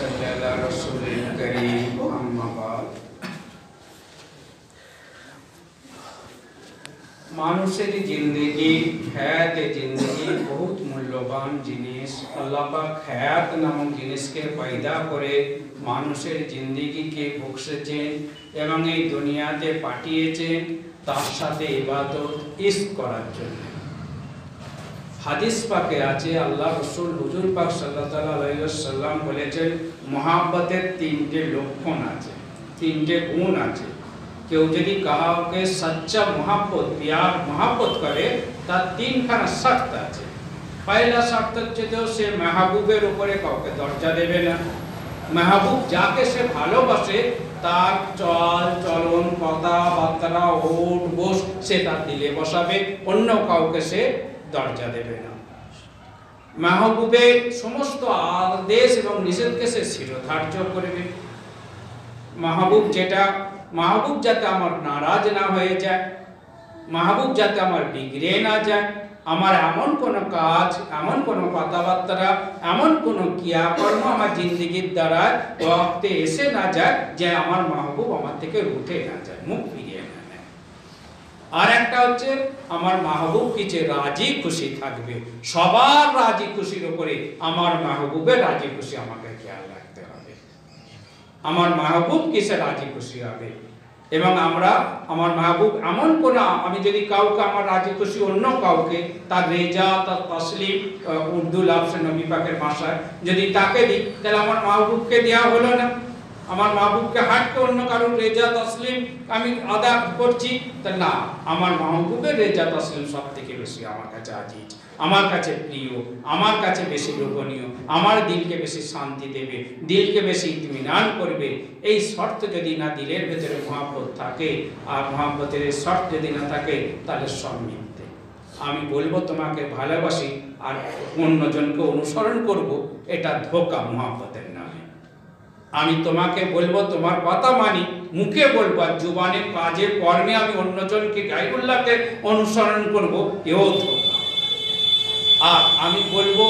صلی علی رسول کریم اما بعد মানুষের জিন্দগি হায়াত জিন্দগি বহুত মূল্যবান জিনিস আল্লাহ পাক হায়াত নামক জিনিসকে পয়দা করে মানুষের জিন্দগিকে বখশেছেন এবং এই দুনিয়াতে পাঠিয়েছেন তার সাথে ইবাদত ইশক করার জন্য হাদিস পাকে আছে আল্লাহ রাসূল হুজুর পাক সাল্লাল্লাহু আলাইহি ওয়াসাল্লাম বলেছেন মহব্বতের তিনটে লক্ষণ আছে তিনটে গুণ আছে কেউ যদি কাউকে সচ্চা মহব্বত প্যার মহব্বত করে তার তিনখানা শর্ত আছে পয়লা শর্ত হচ্ছে যে সে মাহবুবের উপরে কাউকে দরজা দেবে না মাহবুব যাকে সে ভালোবাসে তার চল চলন কথাবার্তা ওঠ বস সে তার দিলে বসাবে অন্য কাউকে সে দরজা দেবে না মাহবুবের সমস্ত আদেশ এবং নিষেধকে সে শিরোধার্য করবে মাহবুব যাতে আমার নারাজ না হয়ে যায় মাহবুব যাতে আমার বিগড়ে না যায় আমার এমন কোন কাজ এমন কোন কথাবার্তা এমন কোন ক্রিয়াকর্ম আমার জিন্দগির দ্বারা ওয়াক্তে এসে না যায় যে আমার মাহবুব আমার থেকে উঠে না যায় মুখ ফিরিয়ে না নেয় আর একটা হচ্ছে আমার মাহবুব কি যে রাজি খুশি থাকবে সবার রাজি খুশির উপরে আমার মাহবুবের রাজি খুশি আমাকে খেয়াল রাখতে হবে আমার মাহবুব কিসে রাজি খুশি হবে এবং আমার মাহবুব এমন কোন আমি যদি কাউকে আমার রাজি খুশি অন্য কাউকে তার রেজা তার তাসলিম উর্দু লফজ নবী পাকের ভাষায় যদি তাকে দিই তাহলে আমার মাহবুবকে দেয়া হলো না আমার মাহবুবকে হাটকে অন্য কারোর রেজা তাসলিম আমি আদা করছি তা না আমার মাহবুবের রেজা তাসলিম সব থেকে বেশি আমার কাছে আজিজ আমার কাছে প্রিয় আমার কাছে বেশি লোভনীয় আমার দিলকে বেশি শান্তি দেবে দিলকে বেশি ইতমিনান করবে এই শর্ত যদি না দিলের ভেতরে মহব্বত থাকে আর মহব্বতের শর্ত যদি না থাকে তাহলে সব মিথ্যে আমি বলবো তোমাকে ভালোবাসি আর অন্যজনকে অনুসরণ করব এটা ধোঁকা মহব্বতের নামে আমি তোমাকে বলবো তোমার কথা মানি মুখে বলবো আর জুবানে কাজে কর্মে আমি অন্যজনকে গায়রুল্লাহকে অনুসরণ করব এও ধোঁকা আর আমি বলবো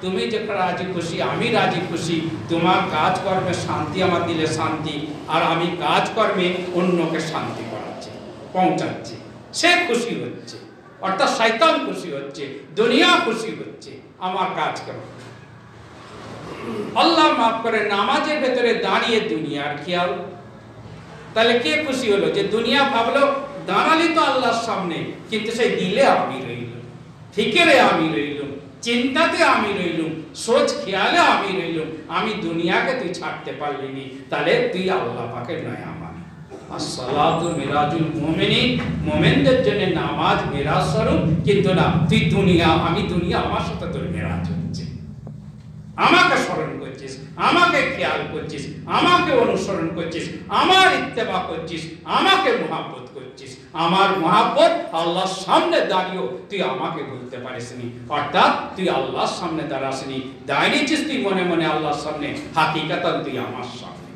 তুমি যেটা রাজি খুশি আমি রাজি খুশি তোমার কাজ কর্মে শান্তি আমার দিলে শান্তি আর আমি কাজ কর্মে অন্যকে শান্তি করাচ্ছি পৌঁছাচ্ছি সে খুশি হচ্ছে অর্থাৎ শয়তান খুশি হচ্ছে দুনিয়া খুশি হচ্ছে আমার কাজ কেমন আল্লাহ মাফ করে নামাজের ভেতরে দাঁড়িয়ে দুনিয়ার খেয়াল তাহলে কে খুশি হলো যে দুনিয়া ভাবলো দাঁড়ালি তো আল্লাহর সামনে কিন্তু সেই দিলে আমি রইল ফিকিরে আমি রইলুম চিন্তাতে আমি রইলুম সোচ খেয়ালে আমি রইলুম আমি দুনিয়াকে তুই ছাড়তে পারলি নি তাহলে তুই আল্লাহ পাকের নয় আমার আসসালাতু মিরাজুল মুমিনিন মুমিনদের জন্য নামাজ মিরাজ স্বরূপ কিন্তু না তুই দুনিয়া আমি দুনিয়া আমার সাথে তোর মিরাজ হচ্ছে আমাকে স্মরণ করছিস আমাকে খেয়াল করছিস আমাকে অনুসরণ করছিস আমার ইত্তেবা করছিস আমাকে মহব্বত করছিস আমার মহব্বত আল্লাহর সামনে দাঁড়িয়েও তুই আমাকে বলতে পারিসনি অর্থাৎ তুই আল্লাহর সামনে দাঁড়াসনি দাঁড়িয়েছিস তুই মনে মনে আল্লাহর সামনে হাকিকাতান তুই আমার সামনে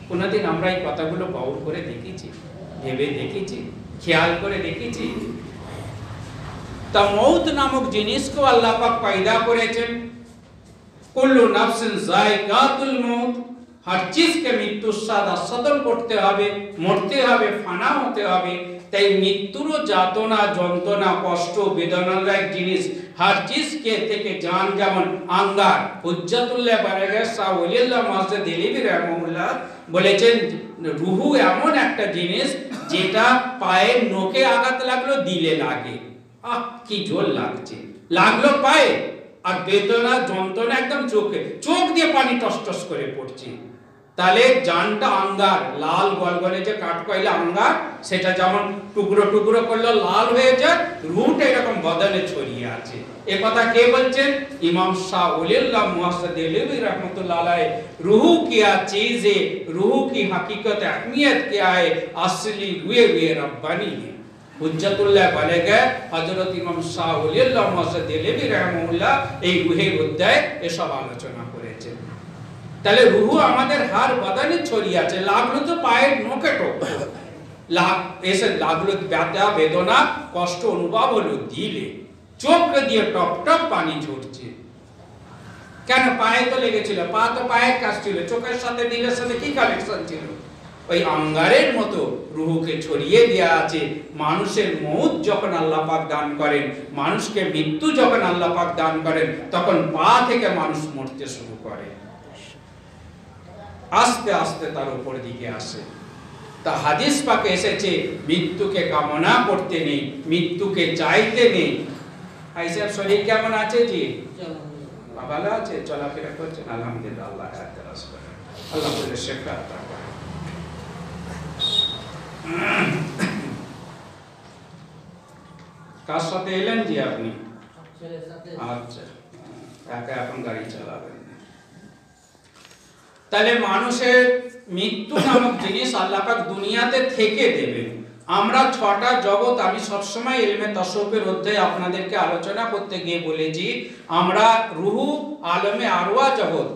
কোনদিন আমরা এই কথাগুলো গৌর করে দেখেছি ভেবে দেখেছি খেয়াল করে দেখেছি তা মউত নামক জিনিসকে আল্লাহ পাক পয়দা করেছেন কুল্লু নাফসিন যায়কাতুল মউত हर चीज के मृत्युर स्वाद आस्वादन करते হবে মরতে হবে ফানা হতে হবে তাই মৃত্যুর যাতনা যন্ত্রণা কষ্ট বেদনার এক জিনিস हर चीज के থেকে জান যেমন আঙ্গার হুজ্জাতুল্লাহ বারাগাহ শাহ ওলিউল্লাহ মুহাজ্জিদ দিলবি রাহমাহুল্লাহ বলেছেন রূহু এমন একটা জিনিস যেটা পায়ের নখে আঘাত লাগলো দিলে লাগে কি জোর লাগছে লাগলো পায়ে আর বেদনা যন্ত্রণা একদম চোখ দিয়ে পানি টসটস করে পড়ছে তাহলে জানটা আঙ্গার লাল গলগলে যে কাঠকয়লা আঙ্গার সেটা যেমন টুকরো টুকরো করলে লাল হয়ে যায় রূহটা এরকম বদনে ছড়িয়ে আছে এ কথা কে বলছেন ইমাম শাহ ওলিউল্লাহ মুহাজ্জিদ দিলবি रहमतुल्लाह अलैह रूह क्या चीज है रूह की हकीकत अहमियत क्या है असली हुए रब्बानी है হুজ্জাতুল্লাহ বালেগা হযরত ইমাম শাহ ওলিউল্লাহ মুহাজ্জিদ দিলবি রাহমাহুল্লাহ এই রূহের অধ্যায়ে এসব আলোচনা করেছেন তাহলে রূহ আমাদের হার বদনে ছড়িয়ে আছে লাগলো তো পায়ের নখে টোকলো এসে লাগলো ব্যথা বেদনা কষ্ট অনুভব হলো দিলে চোখ দিয়ে টপ টপ পানি ঝরছে কেন? পায়ে তো লেগেছিল, পা তো পায়ের কাজ ছিল, চোখের সাথে দিলের সাথে কি কানেকশন ছিল? ওই আঙ্গারের মতো রুহুকে ছড়িয়ে দেয়া আছে। মানুষের মউত যখন আল্লাহ পাক দান করেন, মানুষকে মৃত্যু যখন আল্লাহ পাক দান করেন, তখন পা থেকে মানুষ মরতে শুরু করে, আস্তে আস্তে তার উপর দিকে আসে। তা হাদিস পাকে এসেছে মৃত্যুকে কামনা করতে নেই, মৃত্যুকে চাইতে নেই। আইসার শরীর কেমন আছে? জি ভালো আছে, চলাফেরা করছেন আলহামদুলিল্লাহ, আল্লাহ আল্লাহ বলে শেখা। কার সাথে এলেন জি আপনি? আচ্ছা, একা এখন গাড়ি চালাবেন। তাহলে মানুষের মৃত্যু নামক জিনিস আল্লাহ পাক দুনিয়াতে থেকে দেবেন। আমরা ছটা জগৎ, আমি সবসময় ইলমে তাসাউফের অধ্যায়ে আপনাদেরকে আলোচনা করতে গিয়ে বলেছি, আমরা রুহু, আলমে আরওয়া জগৎ।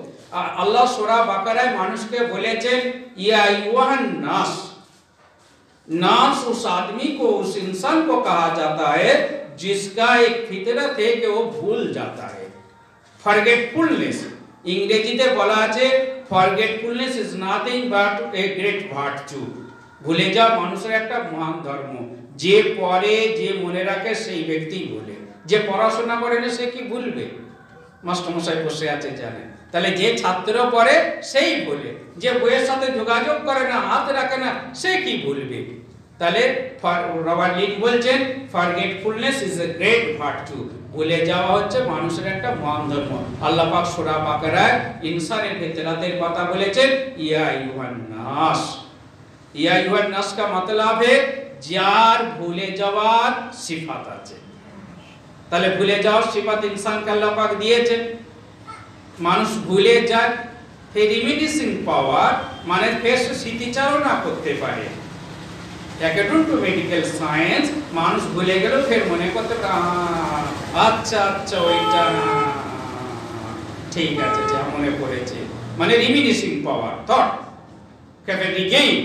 আল্লাহ সূরা বাকারায় মানুষকে বলেছেন ইয়া আইয়ুহান নাস, नास उस आदमी को, उस इंसान को कहा जाता है जिसका एक फितरत है कि वो भूल जाता है। फॉरगेटफुलनेस इंग्रेजीতে বলা আছে forgetfulness is nothing but a great virtue. ভুলে যাওয়া মানুষের একটা মহান ধর্ম। যে পড়ে, যে মনে রাখে সেই ব্যক্তি ভুলে। যে পড়াশোনা করে না সে কি ভুলবে? মাস্টারমশাই বসে আছে জানে। তাহলে যে ছাত্র পড়ে সেই ভুলে, যে বইয়ের সাথে যোগাযোগ করে না, হাত রাখে না, সে কি ভুলবে? তাহলে রবার্ট লিন বলছেন forgetfulness is a great virtue. ভুলে যাওয়া হচ্ছে মানুষের একটা মহান ধর্ম। আল্লাহ পাক সূরা বাকারায় ইনসানের ফিতরাতের কথা বলেছেন ইয়া আইয়ুহান নাস। ইয়া আইয়ুহান নাস का मतलब है যার ভুলে যাওয়ার সিফাত আছে। তাহলে ভুলে যাওয়ার সিফাত ইনসানকে আল্লাহ পাক দিয়েছেন। মানুষ ভুলে যায়, ফের রিমিডিসিং পাওয়ার মানে ফের স্মৃতিচারণা করতে পারে। অ্যাকর্ডিং টু মেডিকেল সায়েন্স মানুষ ভুলে গেল, ফের মনে করতে আচ্ছা আচ্ছা ওইটা ঠিক আছে, যা মনে পড়েছে, মানে রিমিডিসিং পাওয়ার, থট ক্যাপে রিগেইন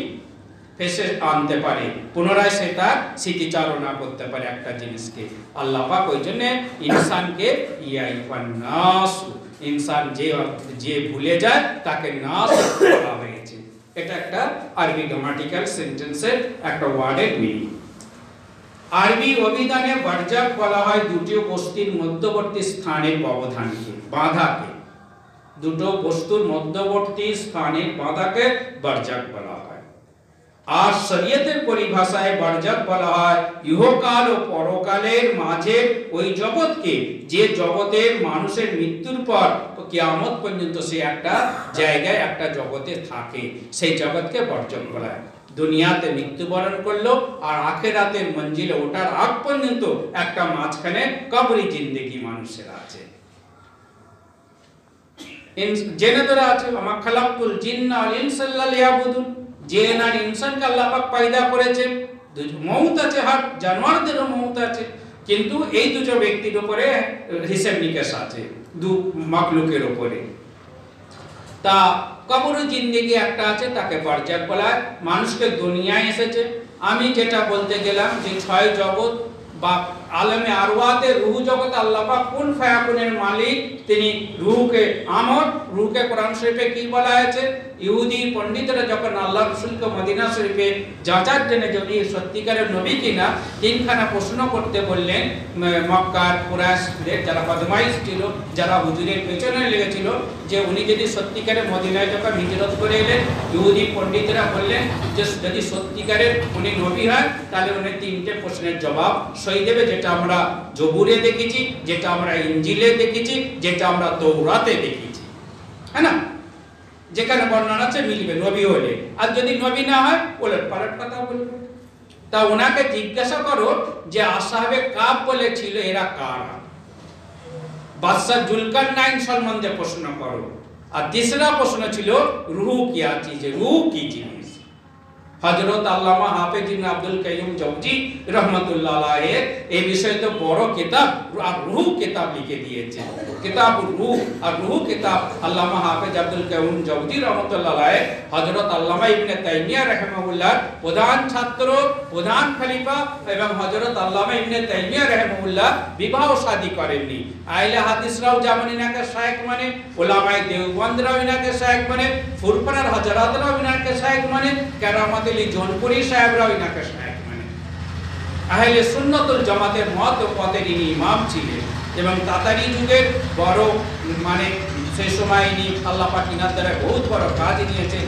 ফেসে আনতে পারে, পুনরায় সেটা স্মৃতিচারণা করতে পারে একটা জিনিসকে। আল্লাহ পাক ওই জন্য ইনসানকে ইয়া আইয়ুহান নাস, ইনসান যে ভুলে যায় তাকে নাস বলা হয়েছে। এটা একটা আরবি গ্রামাটিক্যাল সেন্টেন্সের একটা ওয়ার্ডের মিনিং। আরবি অভিধানে বারজাক বলা হয় দুটো বস্তুর মধ্যবর্তী স্থানের ব্যবধানকে, বাঁধাকে। দুটো বস্তুর মধ্যবর্তী স্থানের বাঁধাকে বারজাক বলা হয়। আর শরীয়তের পরিভাষায় বারজাক বলা হয় ইহকাল ও পরকালের মাঝে ওই জগৎকে, যে জগতের মানুষের মৃত্যুর পর কিয়ামত পর্যন্ত সে একটা জায়গায়, একটা জগতে থাকে, সেই জগৎকে বারজাক বলা হয়। দুনিয়াতে মৃত্যুবরণ করলো আর আখিরাতের মঞ্জিলে ওঠার আগ পর্যন্ত একটা মাঝখানে কবরি জিন্দেগি মানুষের আছে। জেনে ধরা আছে আমা খালাকুল জিন্না ওয়াল ইনসা ইল্লা লিয়াবুদুন, জিন আর ইনসানকে আল্লাহ পাক পয়দা করেছেন। মউত আছে, হার জানোয়ারদেরও মউত আছে, কিন্তু এই দুটো ব্যক্তির উপরে হিসাব নিকাশ আছে, দু মাখলুকের উপরে। তা কবরে জিন্দেগি একটা আছে, তাকে বারজাক বলা হয়। মানুষকে দুনিয়ায় এসেছে, আমি যেটা বলতে গেলাম যে ছয় জগৎ বা আলমে আরওয়াতে রূহ জগৎ আল্লাহ পাক কুন ফায়াকুনের মালিক, তিনি রূহকে আমর, রূহকে কোরআন শরীফে কি বলা হয়েছে? ইহুদি পণ্ডিতরা যখন আল্লাহ রাসূলকে মদিনা শরীফে যাচার জন্য যদি সত্যিকারের নবী কিনা তিনখানা প্রশ্ন করতে বললেন, মক্কার কুরাইশদের যারা বদমাইশ ছিল, যারা হুজুরের পেছনে লেগেছিল, যে উনি যদি সত্যিকারের মদিনায় যখন হিজরত করে এলেন, ইহুদি পণ্ডিতরা বললেন যে যদি সত্যিকারের উনি নবী হয় তাহলে উনি তিনটে প্রশ্নের জবাব সই দেবে, যেটা আমরা জবুরে দেখেছি, যেটা আমরা ইনজিলে দেখেছি, যেটা আমরা তৌরাতে দেখেছি, হ্যাঁ না? যেখানে বর্ণনা আছে মিলবে নবী হলে। আর যদি নবী না হয় ওলট পালট কথা বলবে। তা ওনাকে জিজ্ঞাসা করো যে আসহাবে কাফ বলে ছিল, এরা কারা? বাদশা জুলকারনাইন সম্বন্ধে প্রশ্ন করো। আর তিসরা প্রশ্ন ছিল রূহ কি চিজ, রূহ কি জিনিস। হযরত আল্লামা হাফেজ ইবনে আব্দুল কাইয়ুম জওজি রাহমাতুল্লাহ আলাইহি এই বিষয়ে তো বড় কিতাব আর রূহ কিতাব লিখে দিয়েছেন। কিতাব রূহ আর রূহ কিতাব আল্লামা হাফেজ আব্দুল কাইয়ুম জওজি রাহমাতুল্লাহ আলাইহি হযরত আল্লামা ইবনে তাইমিয়া রাহিমাহুল্লাহ প্রধান ছাত্র, প্রধান খলিফা এবং হযরত আল্লামা ইবনে তাইমিয়া রাহিমাহুল্লাহ বিবাহ শাদী করেননি। আহলে হাদিসরাও যেমন ইনাকে শায়েখ মানে, উলামায়ে দেওবন্দরাও ইনাকে শায়েখ মানে, ফুরফুরার হযরতরাও ইনাকে শায়েখ মানে, কেরামত আলী জৌনপুরি সাহেবরাও ইনাকে শায়েখ মানে। আহলে সুন্নাতুল জামাতের মত ও পথের ইনি ইমাম ছিলেন এবং তাতারি যুগের বড় মানে সেই সময় ইনি আল্লাহ পাক ইনার দ্বারা বহুত বড় কাজ নিয়েছেন।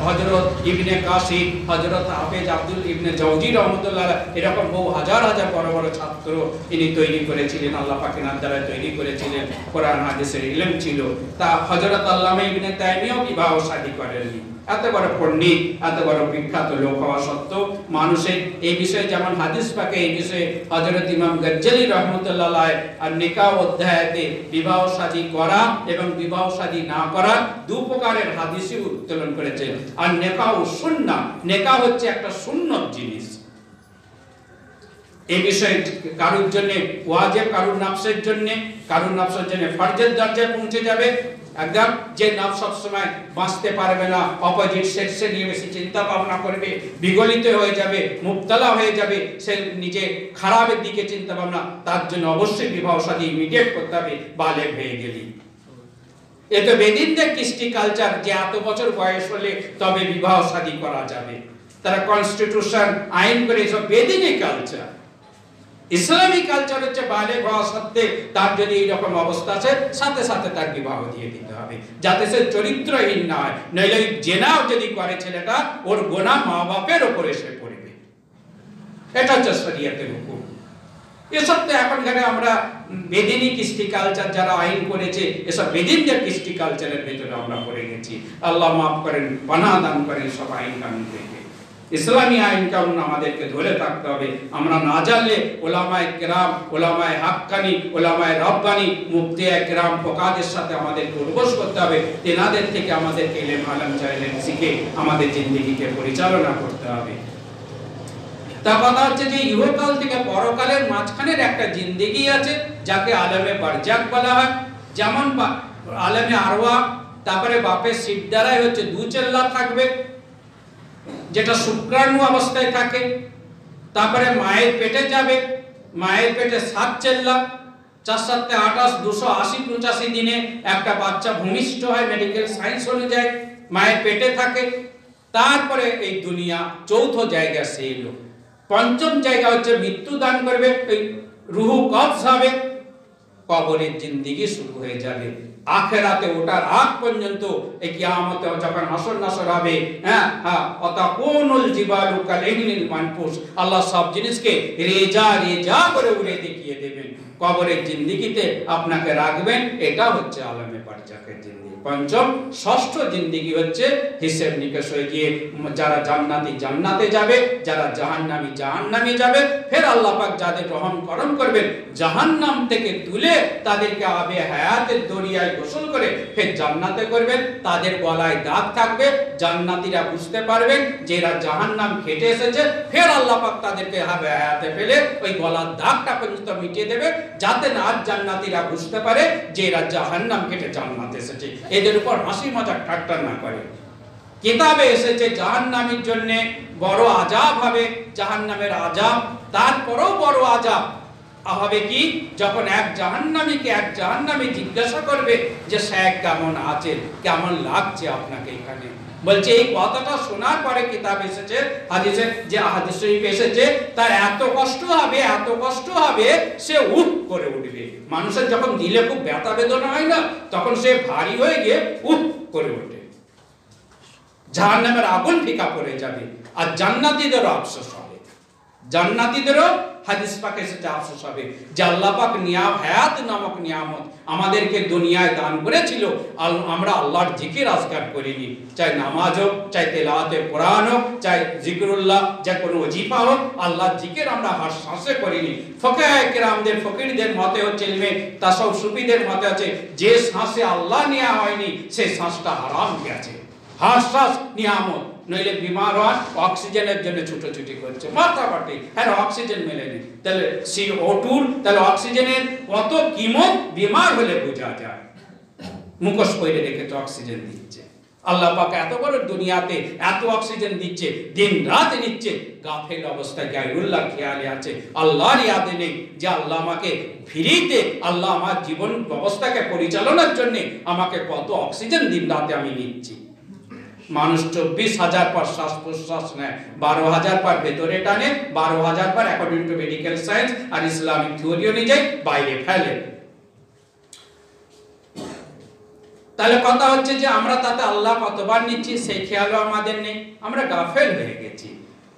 হযরত ইবনে কাসিম, হযরত হাফেজ আব্দুল ইবনে জওজি রাহমাতুল্লাহ এরকম বহু হাজার হাজার বড় বড় ছাত্র ইনি তৈরি করেছিলেন, আল্লাহ পাক ইনার দ্বারা তৈরি করেছিলেন। কোরআন হাদিসের ইলম ছিল। তা হযরত আল্লামা ইবনে তাইমিয়াও বিবাহ শাদী করেননি। এত বড় পণ্ডিত, এত বড় বিখ্যাত লোক হওয়া সত্ত্বেও মানুষের এই বিষয়ে যেমন হাদিস পাকে এই বিষয়ে হযরত ইমাম গজ্জালী রাহমাতুল্লাহ আলাইহি আর নিকাহ অধ্যায়তে বিবাহ শাদী করা এবং বিবাহ শাদী না করা দু প্রকারের হাদিসই উত্তোলন করেছেন। আর নিকাহ ও সুন্নাহ, নিকাহ হচ্ছে একটা সুন্নত জিনিস। এই বিষয়ে কারোর জন্য ওয়াজিব, কারোর নফসের জন্য ফরজের দরজায় পৌঁছে যাবে। একদম যে নফস সব সময় বাঁচতে পারবে না, অপোজিট সেক্সে নিয়ে বেশি চিন্তা ভাবনা করবে, বিগলিত হয়ে যাবে, মুবতলা হয়ে যাবে, সে নিজে খারাপের দিকে চিন্তা ভাবনা, তার জন্য অবশ্যই বিবাহ শাদী ইমিডিয়েট করতে হবে বালেগ হয়ে গেলি। এ তো বেদিনদের কৃষ্টি কালচার যে এত বছর বয়স হলে তবে বিবাহ শাদী করা যাবে। তারা কনস্টিটিউশন আইন করে সব বেদিনী কালচার। ইসলামী কালচার হচ্ছে বালেগ হওয়া সত্ত্বে তার যদি এইরকম অবস্থা আছে সাথে সাথে তার বিবাহ দিয়ে দিতে হবে, যাতে সে চরিত্রহীন না হয়। নইলে জেনাও যদি করে ছেলেটা, ওর গোনা মা বাপের ওপর এসে পড়বে। এটা হচ্ছে শরীয়তের হুকুম। এসব তো এখনকার আমরা বেদিনী কৃষ্টি কালচার যারা আইন করেছে, এসব বেদিনদের কৃষ্টি কালচারের ভেতরে আমরা পড়ে গেছি। আল্লাহ মাফ করেন, পানাহ দান করেন সব আইন কানুন থেকে। ইসলামী আইন কানুন আমাদেরকে ধরে থাকতে হবে। আমরা না জানলে ওলামায়ে কেরাম, ওলামায়ে হাক্কানি, ওলামায়ে রব্বানি, মুফতিয়ে কেরাম ফোকাদের সাথে আমাদের উর্বশ করতে হবে। তেনাদের থেকে আমাদেরকে ইলম আলম জাইলেম শিখে আমাদের জিন্দেগিকে পরিচালনা করতে হবে। তা কথা হচ্ছে যে ইহকাল থেকে পরকালের মাঝখানের একটা জিন্দেগি আছে যাকে আলেমে বারজাক বলা হয়। যেমন আলেমে আরওয়াহ, তারপরে বাপের সিজদারায় হচ্ছে দু চেল্লা থাকবে যেটা শুক্রাণু অবস্থায় থাকে, তারপরে মায়ের পেটে যাবে, মায়ের পেটে 7 চেল্লা, 4 7 28 280 85 দিনে একটা বাচ্চা ভূমিষ্ঠ হয় মেডিকেল সায়েন্স অনুযায়ী, মায়ের পেটে থাকে। তারপরে এই দুনিয়া চৌথ জায়গা সে এলো। পঞ্চম জায়গা হচ্ছে মৃত্যু দান করবে, এই রুহু কবজ হবে, কবরের জিন্দেগি শুরু হয়ে যাবে। আখিরাতে ওঠার আগ পর্যন্ত এই কিয়ামতে যখন হাসর নাসর হবে, অতাকুনুল জিবালু কালাইনিল মানফুস, আল্লাহ সব জিনিসকে রেজা রেজা করে উড়ে দেখিয়ে দেবেন। কবরের জিন্দেগিতে আপনাকে রাখবেন। এটা হচ্ছে আলমে বারজাকের জিন্দেগি। পঞ্চম, ষষ্ঠ জিন্দেগি হচ্ছে হিসেব নিকেশ হয়ে গিয়ে যারা জান্নাতি জান্নাতে যাবে, যারা জাহান্নামী জাহান্নামে যাবে। ফের আল্লাহ পাক যাদের রহম করম করবেন, জাহান্নাম থেকে তুলে তাদেরকে আবে হায়াতের দরিয়ায় গোসল করে ফের জান্নাতে করবেন। তাদের গলায় দাগ থাকবে, জান্নাতীরা বুঝতে পারবেন যে এরা জাহান্নাম খেটে এসেছে। ফের আল্লাহ পাক তাদেরকে আবে হায়াতে ফেলে ওই গলার দাগটা পর্যন্ত মিটিয়ে দেবে, যাতে না জান্নাতীরা বুঝতে পারে যে এরা জাহান্নাম খেটে জান্নাতে এসেছে। এদের উপর হাসি মজাক ঠাট্টা না করে। কিতাবে এসেছে জাহান্নামীর জন্য বড় আযাব হবে, জাহান্নামের আযাব। তারপরেও বড় আযাব হবে কি, যখন এক জাহান্নামী জিজ্ঞাসা করবে যে শেখ কেমন আছেন, কেমন লাগছে আপনাকে এখানে। বলছে এই কথাটা শোনার পরে কিতাব এসেছে, হাদিসে যে হাদিস শরীফ এসেছে, তার এত কষ্ট হবে সে উঠ করে উঠবে। মানুষের যখন দিলে খুব ব্যথা বেদনা হয় না, তখন সে ভারী হয়ে গিয়ে উঠ করে ওঠে। জাহান্নামের আগুন ফিকা পড়ে যাবে। আর জান্নাতীদেরও আফসোস হবে, জান্নাতীদেরও হাদিস পাকে এসেছে আফসোস হবে যে আল্লাহ পাক হায়াত নামক নিয়ামত আমাদেরকে দুনিয়ায় দান করেছিল, আমরা আল্লাহর জিকির আজকার করিনি। চাই নামাজ হোক, চাই তেলাওয়াতে কোরআন হোক, চাই জিকরুল্লাহ, যে কোনো ওজিফা হোক, আল্লাহর জিকির আমরা হার শ্বাসে করিনি। ফকিহে কেরামদের ফকিরদের মতে হচ্ছে, ইলমে তাসাউফ সুফিদের মতে আছে, যে শ্বাসে আল্লাহ নেওয়া হয়নি সেই শ্বাসটা হারাম গেছে। হার শ্বাস নিয়ামত, নইলে বিমার হওয়ার অক্সিজেনের জন্য ছুটোছুটি করছে মাথা ফাটে, হ্যাঁ অক্সিজেন মেলেনি, তাহলে CO2 তাহলে অক্সিজেনের কত কিমত বিমার হলে বোঝা যায়। মুখোশ পরে রেখেছে অক্সিজেন দিচ্ছে। আল্লাহ পাক এত বড় দুনিয়াতে এত অক্সিজেন দিচ্ছে, দিন রাত নিচ্ছে, গাফেল অবস্থায় গায়রুল্লাহ খেয়ালে আছে, আল্লাহর ইয়াদে নেই যে আল্লাহ আমাকে ফ্রিতে, আল্লাহ আমার জীবন ব্যবস্থাকে পরিচালনার জন্য আমাকে কত অক্সিজেন দিন রাতে আমি নিচ্ছি। মানুষ 24,000 পার শ্বাস প্রশ্বাস নেয়, 12,000 পার ভেতরে টানে, 12,000 per according to medical science আর ইসলামিক থিওরি অনুযায়ী বাইরে ফেলে। তাহলে কথা হচ্ছে যে আমরা তাতে আল্লাহ কতবার নিচ্ছি সেই খেয়ালও আমাদের নেই, আমরা গাফেল হয়ে গেছি।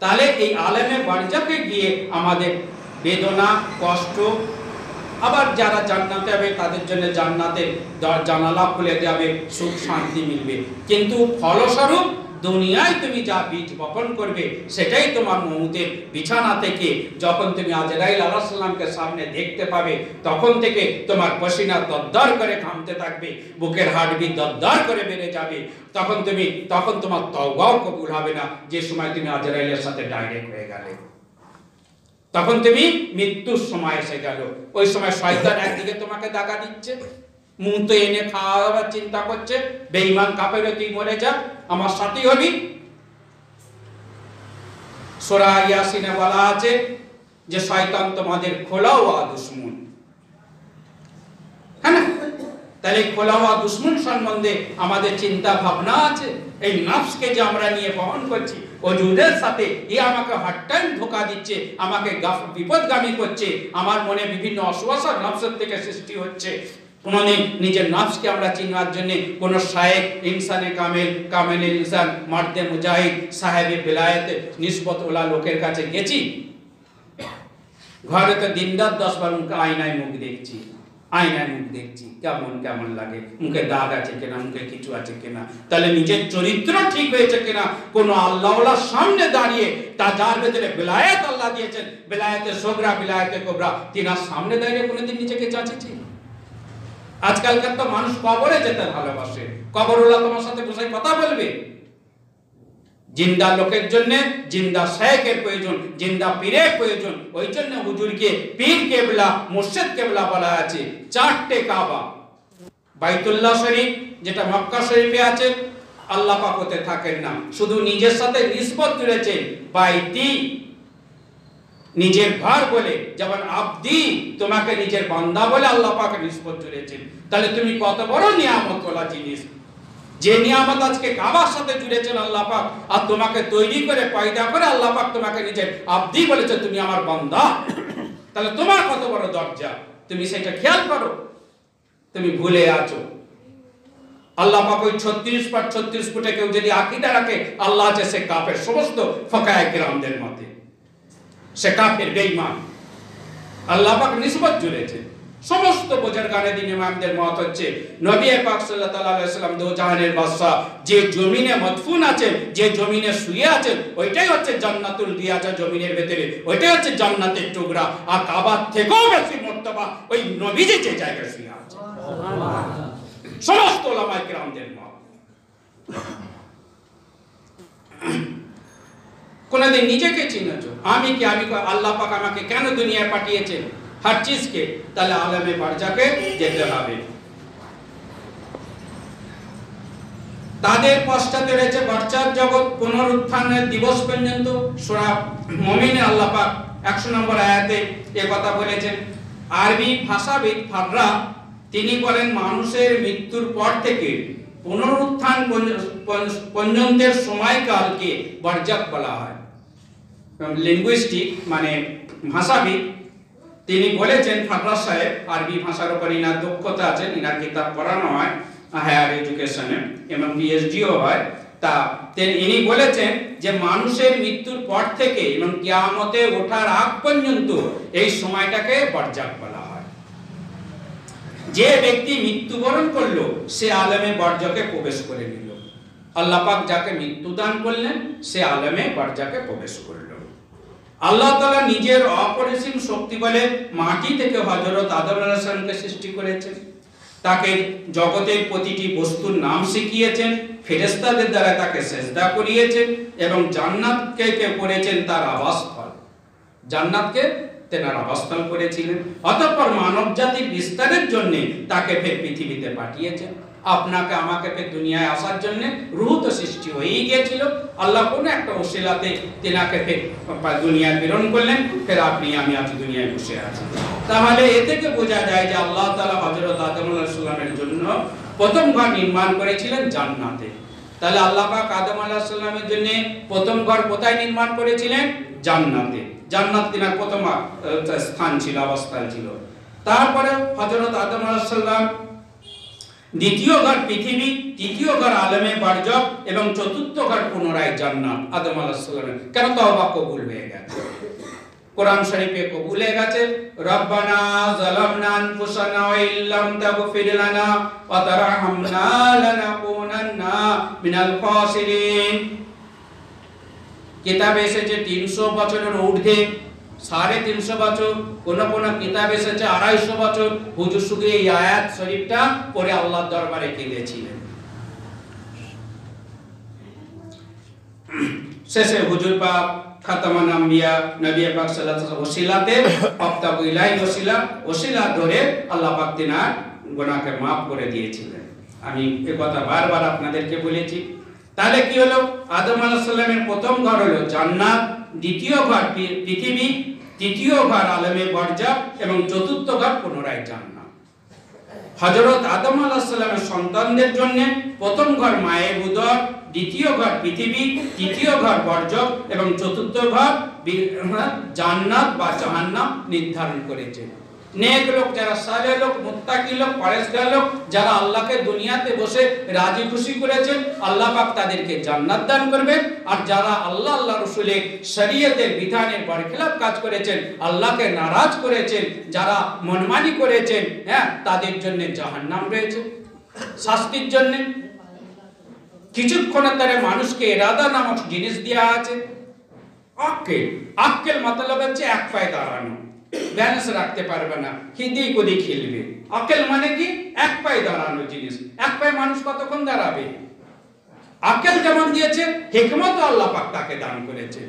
তাহলে এই আলেমে বারজাকে গিয়ে আমাদের বেদনা কষ্ট, আবার যারা জান্নাতে যাবে তাদের জন্য জান্নাতের জানালা খুলে যাবে, সুখ শান্তি মিলবে, কিন্তু ফলস্বরূপ দুনিয়ায় তুমি যা বীজ বপন করবে সেটাই তোমার মউতের বিছানা থেকে যখন তুমি আজরাইল আলাইহিস সালামকে সামনে দেখতে পাবে তখন থেকে তোমার পসিনা দরদর করে ঘামতে থাকবে, বুকের হার্টবিট দরদর করে বেড়ে যাবে, তখন তোমার তওবাও কবুল হবে না যে সময় তুমি আজরাইলের সাথে ডাইরেক্ট হয়ে গেলে। তখন তুমি মৃত্যুর সময় এসে গেল, ওই সময় শয়তান একদিকে তোমাকে দাগা দিচ্ছে, মুখ তো এনে খাওয়াবার চিন্তা করছে, বেঈমান কাফের তুই মরে যা আমার সাথী হবি। সূরা ইয়াসিনে বলা আছে যে শয়তান তোমাদের খোলা ওয়া দুশমন, হ্যাঁ না? তাহলে খোলা ওয়া দুশমন সম্বন্ধে আমাদের চিন্তা ভাবনা আছে। এই নফসকে যে আমরা নিয়ে বহন করছি ওজুদের সাথে, এ আমাকে হার্ট টাইম ধোঁকা দিচ্ছে, আমাকে বিপদগামী করছে, আমার মনে বিভিন্ন অসুয়াশা নফসের থেকে সৃষ্টি হচ্ছে। কোনদিন নিজের নফসকে আমরা চিনবার জন্য কোন শায়েখ ইনসানে কামেল ইনসান মার্দে মুজাহিদ সাহেবে বেলায়েতে নিসবত ওলা লোকের কাছে গেছি? ঘরে তো দিনরাত 10 বার মুখে আয়নায় মুখ দেখছি, কেমন লাগে, মুখে দাগ আছে কিনা, মুখে কিছু আছে কিনা, তাহলে নিজের চরিত্র ঠিক হয়েছে কিনা। কোন আল্লাহওয়ালার সামনে দাঁড়িয়ে তা যার ভেতরে বেলায়েত আল্লাহ দিয়েছেন, বেলায়েতে সগরা বেলায়েতে কোবরা, তিনার সামনে দাঁড়িয়ে কোনোদিন নিজেকে যাচেছি? আজকালকার তো মানুষ কবরে যেতে ভালোবাসে, কবরওয়ালা তোমার সাথে বসে কথা বলবে? জিন্দা লোকের জন্য জিন্দা শেখের প্রয়োজন, জিন্দা পীরের প্রয়োজন। ওই জন্য হুজুরকে পীর কেবলা মুর্শিদ কেবলা বলা আছে। 4টে কাবা, বাইতুল্লাহ শরীফ যেটা মক্কা শরীফে আছে, আল্লাহ পাক ওতে থাকেন না, শুধু নিজের সাথে নিসবত করেছেন বাইতি, নিজের ঘর বলে, যেমন আব্দি তোমাকে নিজের বান্দা বলে আল্লাহ পাক নিসবত করেছেন। তাহলে তুমি কত বড় নিয়ামত ওয়ালা জিনিস, যে নিয়ামত আজকে কাবার সাথে জুড়েছেন আল্লাহ পাক, আর তোমাকে তৈরি করে পয়দা করে আল্লাহ পাক তোমাকে নিজের আব্দি বলেছে, তুমি আমার বান্দা। তাহলে তোমার কত বড় দরজা, তুমি সেটা খেয়াল করো। তুমি ভুলে আছো আল্লাহ পাক ওই 36 ফুটে কেউ যদি আকীদা রাখে আল্লাহ আছে, সে কাফের। সমস্ত ফাকায়ে কিরামদের মতে সে কাফের, বেঈমান। আল্লাহ পাক নিসবত জুড়েছে। সমস্ত বুজুর্গানে দিন ইমামদের মত হচ্ছে নবী পাক সাল্লাল্লাহু আলাইহি ওয়াসাল্লাম দো জাহানের বাদশা যে জমিনে মদফুন আছেন, যে জমিনে শুয়ে আছেন, ওইটাই হচ্ছে জান্নাতুল রিয়াজা, জমিনের ভিতরে ওইটাই হচ্ছে জান্নাতের টুকরা। আর কাবার থেকেও বেশি মর্তবা ওই নবীজি যে জায়গায় শুয়ে আছেন। সুবহানাল্লাহ। সমস্ত উলামায়ে কিরামদের মত। কোনদিন নিজেকে চিনেছো? আমি কি? আল্লাহ পাক আমাকে কেন দুনিয়ায় পাঠিয়েছেন? हर चीज के, তাহলে আলেমে বারজাকে যেতে হবে। তাদের পশ্চাতে রয়েছে বারজাক জগৎ পুনরুত্থানের দিবস পর্যন্ত। সূরা মুমিনে আল্লাহ পাক 100 নম্বর আয়াতে এই কথা বলেছেন। আরবি ভাষাবিদ ফাররা তিনি বলেন মানুষের মৃত্যুর পর থেকে পুনরুত্থান পর্যন্তের সময়কালকে বারজাক বলা হয়। লিঙ্গুইস্টিক মানে ভাষাবিদ তিনি বলেছেন, ফাররা সাহেব আরবি ভাষার উপর ইনার দক্ষতা আছে, ইনার কিতাব পড়ানো হয় হায়ার এডুকেশনে এবং পিএইচডিও হয়। তা ইনি বলেছেন যে মানুষের মৃত্যুর পর থেকে এবং কিয়ামতে ওঠার আগ পর্যন্ত এই সময়টাকে বারজাক বলা হয়। যে ব্যক্তি মৃত্যুবরণ করলো সে আলেমে বারজাকে প্রবেশ করে নিল। আল্লাহ পাক যাকে মৃত্যু দান করলেন সে আলেমে বারজাকে প্রবেশ করল। আল্লাহ তাআলা নিজের অপরিসীম শক্তি বলে মাটি থেকে হযরত আদম আলাইহিস সালামকে সৃষ্টি করেছেন। তাকে জগতের প্রতিটি বস্তুর নাম শিখিয়েছেন, ফেরেশতাদের দ্বারা তাকে সেজদা করিয়েছেন এবং জান্নাতকে করেছেন তার আবাসস্থল। জান্নাতকে তেনার আবাসস্থল করেছিলেন। অতঃপর মানব জাতির বিস্তারের জন্য তাকে ফের পৃথিবীতে পাঠিয়েছেন। আপনাকে আমাকে ফের দুনিয়ায় আসার জন্য রূহ তো সৃষ্টি হয়েই গিয়েছিল, আল্লাহ কোনো একটা ওসিলাতে তেনাকে ফের দুনিয়ায় প্রেরণ করলেন, ফের আপনি আমি আজ দুনিয়ায় বসে আছি। তাহলে এ থেকে বোঝা যায় যে আল্লাহ তাআলা হযরত আদম আলাইহিস সালামের জন্য প্রথম ঘর নির্মাণ করেছিলেন জান্নাতে। তাহলে আল্লাহ পাক আদম আলাইহিস সালামের জন্য প্রথম ঘর কোথায় নির্মাণ করেছিলেন? জান্নাতে। জান্নাত তিনার প্রথম স্থান ছিল, অবস্থান ছিল। তারপরে হযরত আদম আলাইহিস সালাম দ্বিতীয় ঘর পৃথিবী, তৃতীয় ঘর আলমে বারজাখ এবং চতুর্থ ঘর পুনরায় জান্নাত আদম আলাইহিস সালামের। কেন? তওবা কবুল হয়ে গেছে, কোরআন শরীফে কবুল হয়ে গেছে। রব্বানা যালামনা আনফুসানা ওয়া ইল্লাম তাগফির লানা ওয়া তারহামনা লানাকুনান্না মিনাল খাসিরিন। কিতাবে এসেছে 300 বছরের ঊর্ধ্বে, 350 বছর, কোন কোন কিতাব এসেছে 250 বছর। হুজুর শুধু এই আয়াত শরীফটা পড়ে আল্লাহর দরবারে কেঁদেছিলেন। শেষে হুজুর পাক খাতামান আম্বিয়া নবী পাক সাল্লাল্লাহু আলাইহি ওয়াসাল্লাম ওসিলাতে আফতাবু ইলাহি ওসিলা ধরে আল্লাহ পাক তিনার গুনাহকে maaf করে দিয়েছিলেন। আমি এই কথা বারবার আপনাদেরকে বলেছি। তাহলে কি হলো? আদম আলাইহিস সালামের প্রথম ঘর হলো জান্নাত, দ্বিতীয় ঘর পৃথিবী, তৃতীয় ঘর আলমে বারজাখ এবং চতুর্থ ঘর পুনরায় জান্নাত। হযরত আদম আলাইহিস সালামের সন্তানদের জন্য প্রথম ঘর মায়ের উদর, দ্বিতীয় ঘর পৃথিবী, তৃতীয় ঘর বারজাখ এবং চতুর্থ ঘর জান্নাত বা জাহান্নাম নির্ধারণ করেছেন। নেক লোক যারা, সালেহ লোক, মুত্তাকি লোক, পরেশগার লোক, যারা আল্লাহকে দুনিয়াতে বসে রাজি খুশি করেছেন, আল্লাহ পাক তাদেরকে জান্নাত দান করবেন। আর যারা আল্লাহ রাসূলের শরীয়তের বিধানের বরখিলাফ কাজ করেছেন, আল্লাহকে নারাজ করেছেন, যারা মনমানি করেছেন, তাদের জন্য জাহান্নাম রয়েছে শাস্তির জন্য। কিছুক্ষণের তারে মানুষকে ইরাদা নামক জিনিস দেওয়া আছে। আক্কেল মতলব হচ্ছে এক পায়ে দাঁড়ানো, ব্যালেন্স রাখতে পারবে না, হিদিক ওদিক খেলবে। আকেল মানে কি? এক পায়ে দাঁড়ানো জিনিস। এক পায়ে মানুষ কতক্ষণ দাঁড়াবে? আকেল যেমন দিয়েছে, হিকমত আল্লাহ পাক তাকে দান করেছে।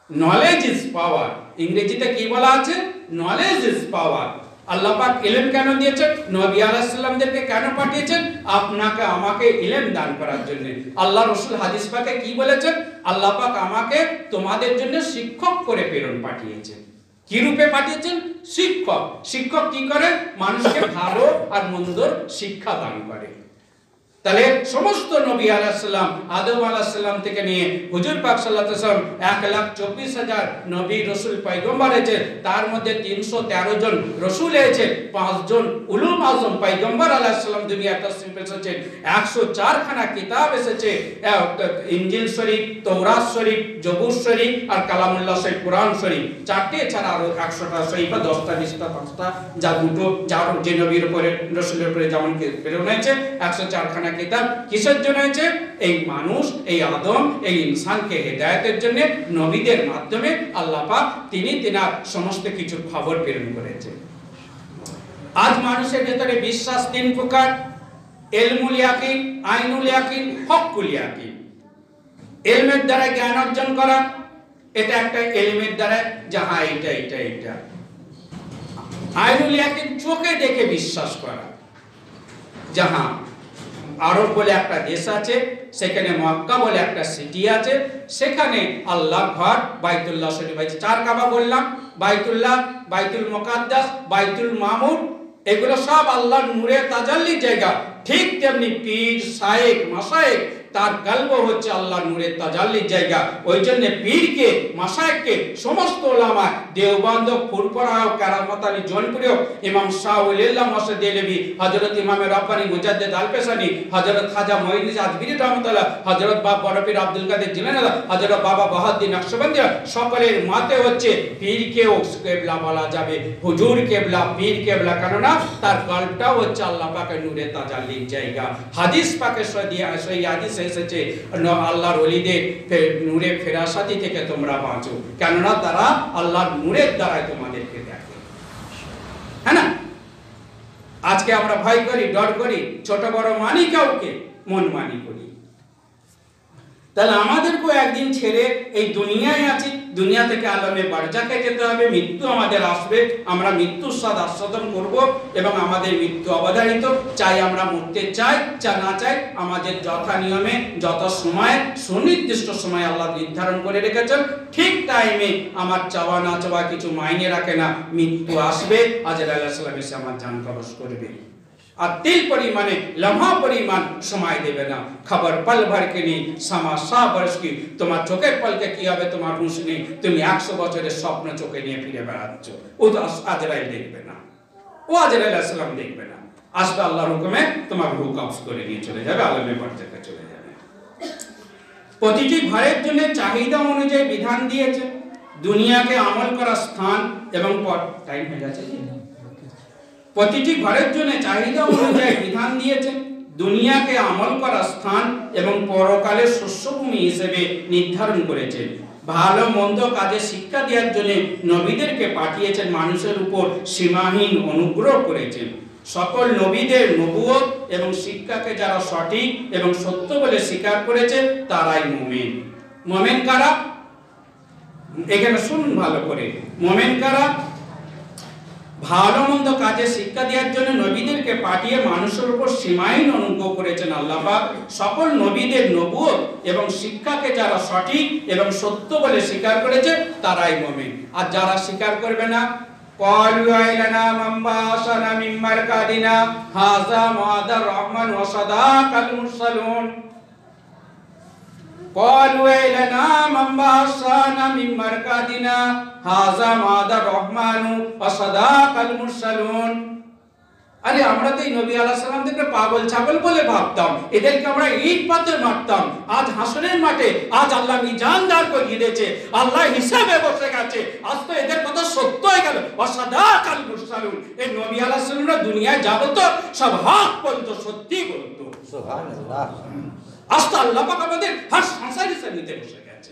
নলেজ ইজ পাওয়ার, ইংরেজিতে কি বলা আছে? Knowledge is power. আল্লাহ পাক ইলম কেন দিয়েছেন? নবী আলাইহিস সালামদেরকে কেন পাঠিয়েছেন? আপনাকে আমাকে ইলম দান করার জন্য। আল্লাহ রাসূল হাদিস পাকে কি বলেছেন? আল্লাহ পাক আমাকে তোমাদের জন্য শিক্ষক করে প্রেরণ পাঠিয়েছেন। কি রূপে পাঠিয়েছেন? শিক্ষক। শিক্ষক কি করে? মানুষকে ভালো আর মন্দর শিক্ষা দান করে। তাহলে সমস্ত নবী আলাইহিস সালাম, আদম আলাইহিস সালাম থেকে নিয়ে হুজুর পাক সাল্লাল্লাহু আলাইহি ওয়াসাল্লাম 1,24,000 নবী রাসূল পয়গম্বর আছে। তার মধ্যে 313 জন রাসূল আছে, 5 জন উলুম আযম পয়গম্বর আলাইহিস সালাম দুনিয়াতে তাশরীফ এসেছে। 104 খানা কিতাব এসেছে, ইনজিল শরীফ, তাওরাত শরীফ, জবুর শরীফ আর কালামুল্লাহ শরীফ, কুরআন শরীফ। চারটে ছাড়া আরো 100টা শরীফ, 10টা 20টা 5টা, যা দুটো যার যে নবীর উপরে রাসূলের উপরে যেমন প্রেরণ হয়েছে 104 খানা কিতাব। কিসের জন্য হয়েছে? এই মানুষ, এই আদম, এই ইনসানকে হেদায়েতের জন্য নবীদের মাধ্যমে আল্লাহ পাক তিনি তিনার সমস্ত কিছু খবর প্রেরণ করেছে। আজ মানুষের ভেতরে বিশ্বাস 3 প্রকার: ইলমুল ইয়াকিন, আইনুল ইয়াকিন, হকুল ইয়াকিন। ইলমের দ্বারা জ্ঞান অর্জন করা, এটা একটা ইলমের দ্বারা যাহা এটা। আইনুল ইয়াকিন চোখে দেখে বিশ্বাস করা। যাহা আরব বলে একটা দেশ আছে, সেখানে মক্কা বলে একটা সিটি আছে, সেখানে আল্লাহর ঘর বাইতুল্লাহ শরীফ আছে। 4 কাবা বললাম, বাইতুল্লাহ, বাইতুল মুকাদ্দাস, বাইতুল মামুর, এগুলো সব আল্লাহর নূরের তাজাল্লির জায়গা। ঠিক তেমনি পীর, শায়েখ, মাশায়েখ, তার কলব হচ্ছে আল্লাহর নূরের তাজাল্লির জায়গা। ওই জন্য পীরকে, মাশায়েখকে সমস্ত উলামা, দেওবন্দ, ফুরফুরা, কারামত আলী জৌনপুরি, ইমাম শাহ ওলিউল্লাহ মসজিদ দেলভি, হযরত ইমাম রাব্বানি মুজাদ্দিদ আল-পেশানি, হযরত খাজা মঈনুদ্দিন আজমিরি রাহমাতুল্লাহ, হযরত বাবা বড় পীর আব্দুল কাদের জিলানী, হযরত বাবা বাহাউদ্দিন নকশবন্দি, সকলের মাতে হচ্ছে পীরকেও কিবলা বলা যাবে, হুজুর কিবলা, পীর কিবলা। কেননা তার কলবটাও হচ্ছে আল্লাহ পাকের নূরের তাজাল্লির জায়গা। হাদিস পাকে সহি হাদিস এসেছে, আল্লাহর ওলিদের নূরে ফেরাসাতি থেকে তোমরা বাঁচো, কেননা তারা আল্লাহর নূরের দ্বারাই তোমাদেরকে দেখে। হ্যাঁ না? আজকে আমরা ভয় করি, ডর করি, ছোট বড় মানি কাউকে, মন মানি করি। তাহলে আমাদেরকেও একদিন ছেড়ে এই দুনিয়ায় আছি, দুনিয়া থেকে আলমে বারজাকে যেতে হবে, মৃত্যু আমাদের আসবে, আমরা মৃত্যুর স্বাদ আস্বাদন করব এবং আমাদের মৃত্যু অবধারিত। চাই আমরা মরতে চাই না চাই, আমাদের যথা নিয়মে যত সময়, সুনির্দিষ্ট সময় আল্লাহ নির্ধারণ করে রেখেছেন, ঠিক টাইমে আমার চাওয়া না চাওয়া কিছু মাইনে রাখে না, মৃত্যু আসবে, আজরাইল আলাইহিস সালাম এসে আমার জান কবজ করবে। আর তিল পরিমাণে, লম্হা পরিমাণ সময় দেবে না। খবর পল ভর के नहीं, समा 100 वर्ष की। তোমার চোখের পলকে কি হবে তোমার হুঁশ নেই, তুমি 100 বছরের স্বপ্ন চোখে নিয়ে ফিরে বেড়াচ্ছ। ও তো আজরাইল দেখবে না, ও আজরাইল আলাইহিস সালাম দেখবে না, আসবে আল্লাহর হুকুমে তোমার রূহ কবজ করে নিয়ে চলে যাবে, আলমে বারজাকে চলে যাবে। প্রতিটি ঘরের জন্য চাহিদা অনুযায়ী বিধান দিয়েছে, দুনিয়াকে আমল করার স্থান এবং পর। টাইম হয়ে গেছে। প্রতিটি ঘরের জন্য চাহিদা অনুযায়ী বিধান দিয়েছেন, দুনিয়াকে আমল করার স্থান এবং পরকালের শস্যভূমি হিসেবে নির্ধারণ করেছেন। ভালো মন্দ কাজে শিক্ষা দেওয়ার জন্য নবীদেরকে পাঠিয়েছেন, মানুষের উপর সীমাহীন অনুগ্রহ করেছেন। সকল নবীদের নবুয়ত এবং শিক্ষাকে যারা সঠিক এবং সত্য বলে স্বীকার করেছে তারাই মুমিন। মুমিন কারা? এখানে শুনুন ভালো করে। মুমিন কারা? ভালো মন্দ কাজে শিক্ষা দেওয়ার জন্য নবীদেরকে পাঠিয়ে মানুষের উপর সীমাহীন অনুগ্রহ করেছেন আল্লাহ পাক। সকল নবীদের নবুয়ত এবং শিক্ষাকে যারা সঠিক এবং সত্য বলে স্বীকার করেছে তারাই মুমিন। আর যারা স্বীকার করবে না, ক্বালু আইলানা মাম্বাসানা মিন মারকাদিনা হাযা মুআদার রহমান ওয়া সাদাকাল মুরসালুন। ক্বালু আইলানা মাম্বাসানা মিন মারকাদিনা হাযা মুআদার রহমান ওয়া সাদাকাল মুরসালুন। আরে আমরা তো এই নবী আলাইহিস সালামদেরকে পাগল ছাগল বলে ভাবতাম, এদেরকে আমরা ইট পাথর মারতাম। আজ হাসরের মাঠে আজ আল্লাহ মিজান দাঁড় করিয়ে দিয়েছে, আল্লাহ হিসাবে বসে গেছে, আজ তো এদের কথা সত্য হয়ে গেল। ওয়াসাদাকাল মুরসালুন, এই নবী আলাইহিস সালামরা দুনিয়ায় যাবত সব হক বলতো, সত্যি বলতো। সুবহানাল্লাহ। আজ তো আল্লাহ পাক আমাদের হার সংসার হিসেবে নিতে বসে গেছে,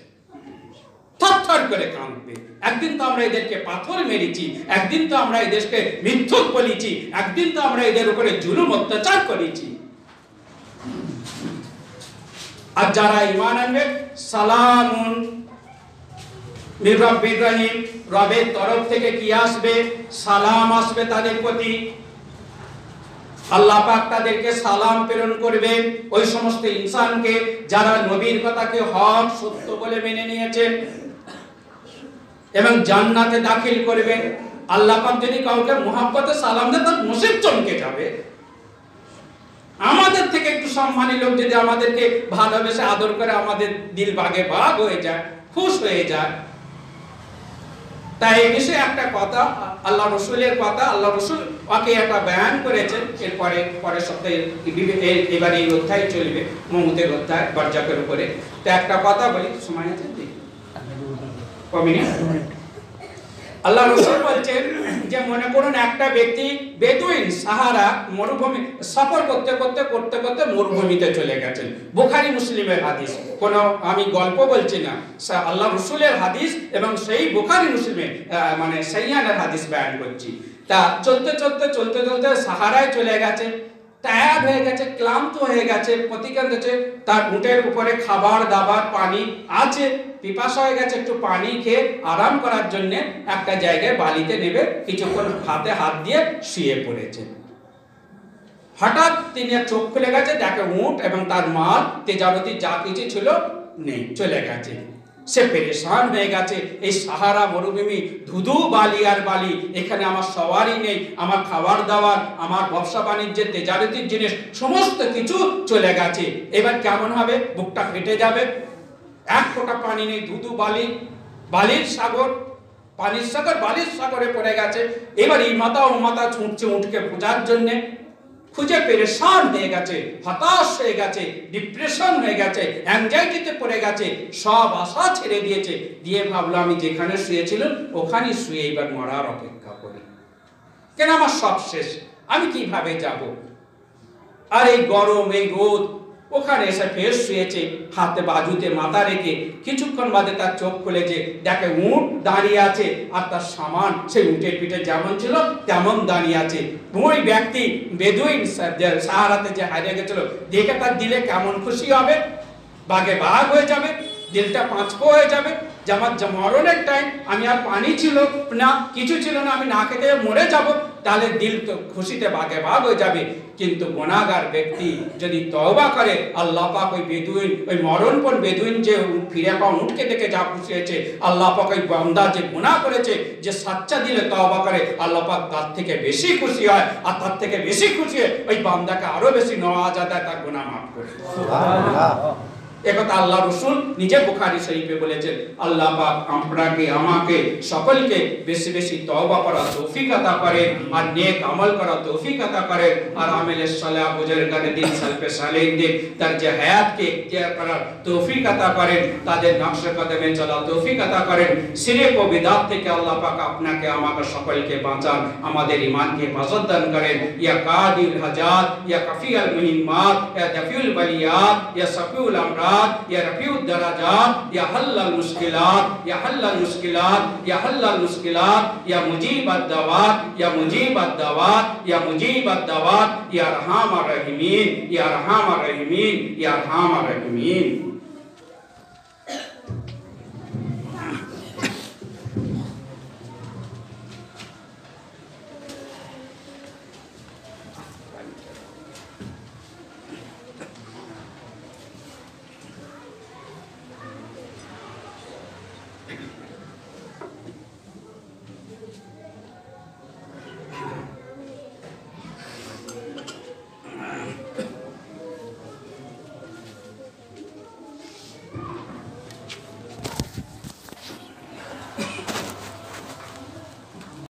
থরথর করে কাঁপবে। একদিন তো আমরা এদেরকে পাথর মেরেছি, একদিন তো আমরা এদেরকে মিথ্যুক বলেছি, একদিন তো আমরা এদের উপরে জুলুম অত্যাচার করেছি। আর যারা ঈমান আনবে, সালামুন মির রাব্বির রহিম, রবের তরফ থেকে কি আসবে? সালাম আসবে তাদের প্রতি। আল্লাহ পাক তাদেরকে সালাম প্রেরণ করবেন ওই সমস্ত ইনসানকে যারা নবীর কথাকে হক সত্য বলে মেনে নিয়েছেন এবং জান্নাতে দাখিল করবেন। আল্লাহ পাক যদি কাউকে মুহাব্বতে সালাম দেন তার নসিব চমকে যাবে। আমাদের থেকে একটু সম্মানী লোক যদি আমাদেরকে ভালোবেসে আদর করে আমাদের দিল বাগে বাগ হয়ে যায়, খুশ হয়ে যায়। তাই এই বিষয়ে একটা কথা, আল্লাহ রসুলের কথা, আল্লাহ রসুল ওকে একটা বয়ান করেছেন। এরপরে পরের সপ্তাহে এবার এই অধ্যায় চলবে, মমুতের অধ্যায় বারজাকের উপরে। তো একটা কথা বলি, সময় আছে? আল্লাহ রসুল বলছেন যে মনে করুন একটা ব্যক্তি বেদুইন সাহারা মরুভূমি সফর করতে করতে মরুভূমিতে চলে গেছেন। বুখারী মুসলিমের হাদিস, কোনো আমি গল্প বলছি না, আল্লাহ রসুলের হাদিস এবং সেই বুখারী মুসলিমের মানে সাইয়ানের হাদিস বয়ান করছি। তা চলতে সাহারায় চলে গেছে, টায়ার্ড হয়ে গেছে, ক্লান্ত হয়ে গেছে, প্রতিকান্ত হচ্ছে। তার উটের উপরে খাবার দাবার পানি আছে, পিপাসা হয়ে গেছে, একটু পানি খেয়ে আরাম করার জন্য একটা জায়গায় বালিতে নেবে কিছুক্ষণ হাতে হাত দিয়ে শুয়ে পড়েছে। হঠাৎ তিনি চোখ খুলে গেছে, দেখে উট এবং তার মাল তেজারতি যা কিছু ছিল নেই, চলে গেছে। সে পেরেশান হয়ে গেছে, এই সাহারা মরুভূমি, ধুধু বালি আর বালি, এখানে আমার সওয়ারি নেই, আমার খাবার দাবার, আমার ব্যবসা বাণিজ্যের তেজারতির জিনিস সমস্ত কিছু চলে গেছে। এবার কেমন হবে? বুকটা ফেটে যাবে। এক ফোঁটা পানি নেই, ধুধু বালি, বালির সাগর, পানির সাগর বালির সাগরে পড়ে গেছে। এবার এই মাথা ও মাথা ছুটছে উঠকে খোঁজার জন্য, খুঁজে পেরেশান হয়ে গেছে, হতাশ হয়ে গেছে, ডিপ্রেশন হয়ে গেছে, অ্যাংজাইটিতে পড়ে গেছে, সব আশা ছেড়ে দিয়েছে। দিয়ে ভাবলো আমি যেখানে শুয়েছিলাম ওখানে শুয়ে এবার মরার অপেক্ষা করি, কেন আমার সব শেষ, আমি কিভাবে যাব? আর এই গরম, এই রোদ, ওখানে এসে ফের শুয়েছে, হাতে বাজুতে মাথা রেখে। কিছুক্ষণ বাদে তার চোখ খুলেছে, দেখে উট দাঁড়িয়ে আছে, আর তার সামান সেই উটের পিঠে যেমন ছিল তেমন দাঁড়িয়ে আছে। ওই ব্যক্তি বেদুইন সাহারাতে যে হারিয়ে গেছিল, দেখে তার দিলে কেমন খুশি হবে, বাগে বাগ হয়ে যাবে, দিলটা পাঁচপো হয়ে যাবে যে আমার মরণের টাইম, আমি আর পানি ছিল না, কিছু ছিল না, আমি না খেতে মরে যাব, তাহলে দিল তো খুশিতে বাগে বাগ হয়ে যাবে। কিন্তু গুনাহগার ব্যক্তি যদি তওবা করে, আল্লাহ পাক ওই বেদুইন, ওই মরণপণ বেদুইন যে ফিরে পাওয়া উটকে দেখে যা খুশি হয়েছে, আল্লাহ পাক ওই বান্দা যে গুনাহ করেছে, যে সাচ্চা দিলে তওবা করে, আল্লাহ পাক তার থেকে বেশি খুশি হয়, আর তার থেকে বেশি খুশি হয় ওই বান্দাকে আরো বেশি নওয়াজা দেয়, তার গুনাহ মাফ করে। সুবহানাল্লাহ। একথা আল্লাহ রাসূল নিজে বুখারী শরীফে বলেছেন। আল্লাহ পাক আপনাকে আমাকে সকলকে বেশি বেশি তওবা করার তৌফিক আতা করেন, আর নেক আমল করার তৌফিক আতা করেন, আর আমেলে সালাহ বুজুর্গানে দিন সালফে সালেহীনদের তার যে হায়াতকে ইখতিয়ার করার তৌফিক আতা করেন, তাদের নকশে কদমে চলার তৌফিক আতা করেন। শিরক ও বিদআত থেকে আল্লাহ পাক আপনাকে আমাকে সকলকে বাঁচান, আমাদের ঈমানকে হেফাজত দান করেন। ইয়া কাদিল হাজাত, ইয়া কাফিয়াল মুহিম্মাত, ইয়া দাফিউল বালিয়াত, ইয়া সাফিউল আমরাত, या रफीउद दराजात, या हल्लल मुश्किलात, या हल्लल मुश्किलात, या हल्लल मुश्किलात, या मुजीबत दवात, या मुजीबत दवात, या मुजीबत दवात, या अरहामर रहीमीन, या अरहामर रहीमीन, या अरहामर रहीमीन।